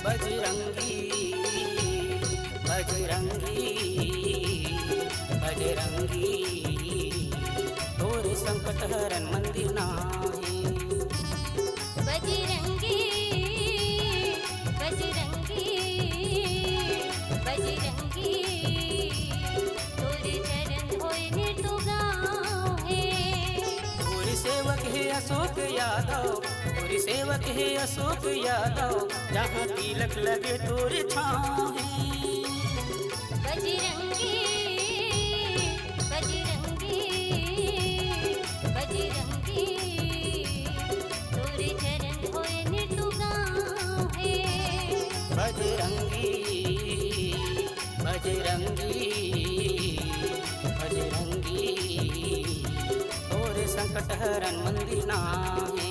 बजरंगी बजरंगी बजरंगी तोर संकट हरन मंदिर नाहे। बजरंगी बजरंगी बजरंगी तोर चरण होए निर्तो गाँव है। तोर सेवक है अशोक यादव, तोर सेवक है अशोक यादव, जहाँ तिलक लगे तोर छाँव है। बजरंगी बजरंगी बजरंगी तोर चरण होए निर्तो गाँव है। बजरंगी बजरंगी बजरंगी तोर संकट हरन मंदिर नाहे।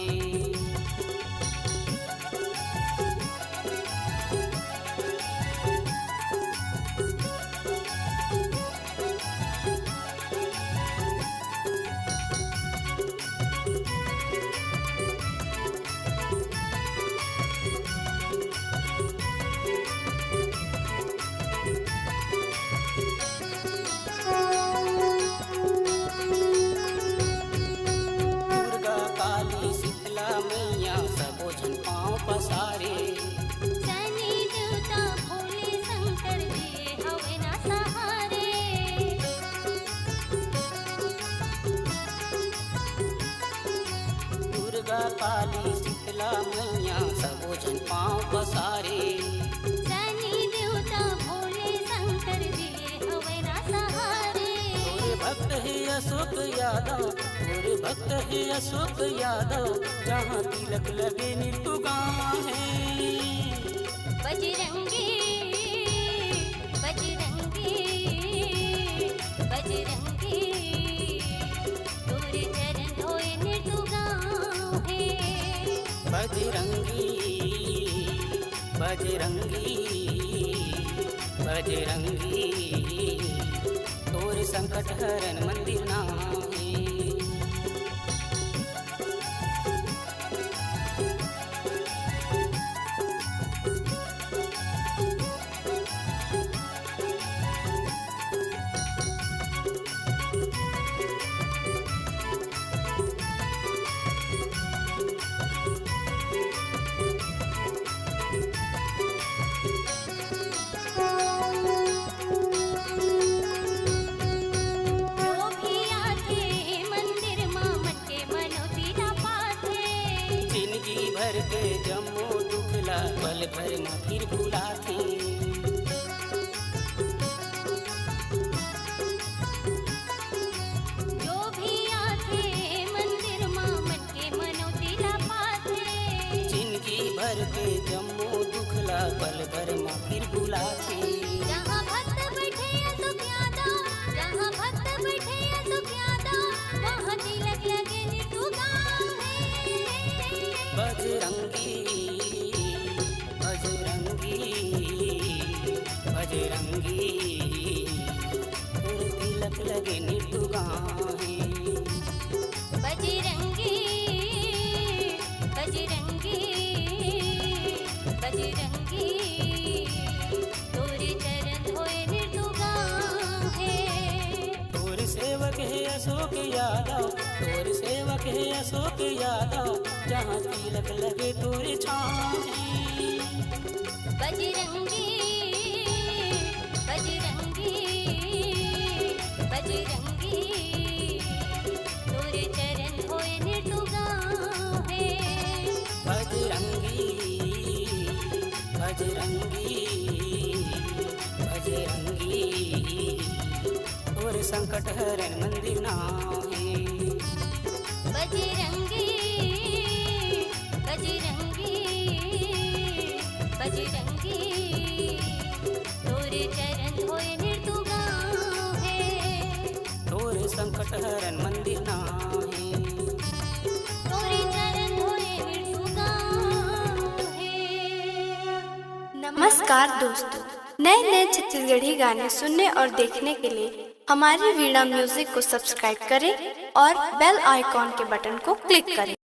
दुर्गा काली शीतला मैया सबो जन पाँव पसारे। शनि देवता भोले शंकर दिए हवे ना सहारे। दुर्गा काली शीतला मैया सबो जन पाँव पसारे। शनि देवता भोले शंकर दिए हवे ना सहारे। तोरे भक्त है अशोक यादव, तोरे भक्त है अशोक यादव, जहाँ तिलक लगे निर्तु गाँव है। बजरंगी बजरंगी बजरंगी तोर चरण होए निर्तो गाँव है। बजरंगी बजरंगी बजरंगी तोर संकट हरन मंदिर नाहे। जो भी आथे मंदिर मां मटके मनोती ना पाथे। जिंदगी भर के जमो दुखला पल भर न फिर भुलाथे। जो भी आथे मंदिर मां मटके मनोती ना पाथे। जिंदगी भर के जमो दुखला पल भर न फिर भुलाथे। जहाँ भक्त बैठे अशोक यादव, जहाँ भक्त बैठे अशोक यादव, वहाँ तिलक लगे निर्तो गाँव है। बजरंगी बजरंगी बजरंगी तोर तिलक लगे निर्तु गाँव है। बजरंगी बजरंगी बजरंगी तोर चरण होए निर्तो गाँव है। तोर सेवक है अशोक यादव, तोर सेवक है अशोक यादव, जहाँ तिलक लगे तोर छाँव है। बजरंगी बजरंगी बजरंगी तोर चरण होए निर्तो गाँव है। बजरंगी बजरंगी बजरंगी तोर संकट हरन मंदिर नाहे। बजरंगी बजरंगी बजरंगी तोर चरण होए निर्तो गाँव है। तोर संकट हरन मंदिर नाहे। तोर चरण होए निर्तो गाँव है। नमस्कार दोस्तों, नए नए छत्तीसगढ़ी गाने सुनने और देखने के लिए हमारी वीणा म्यूजिक को सब्सक्राइब करें और बेल आइकॉन के बटन को क्लिक करें।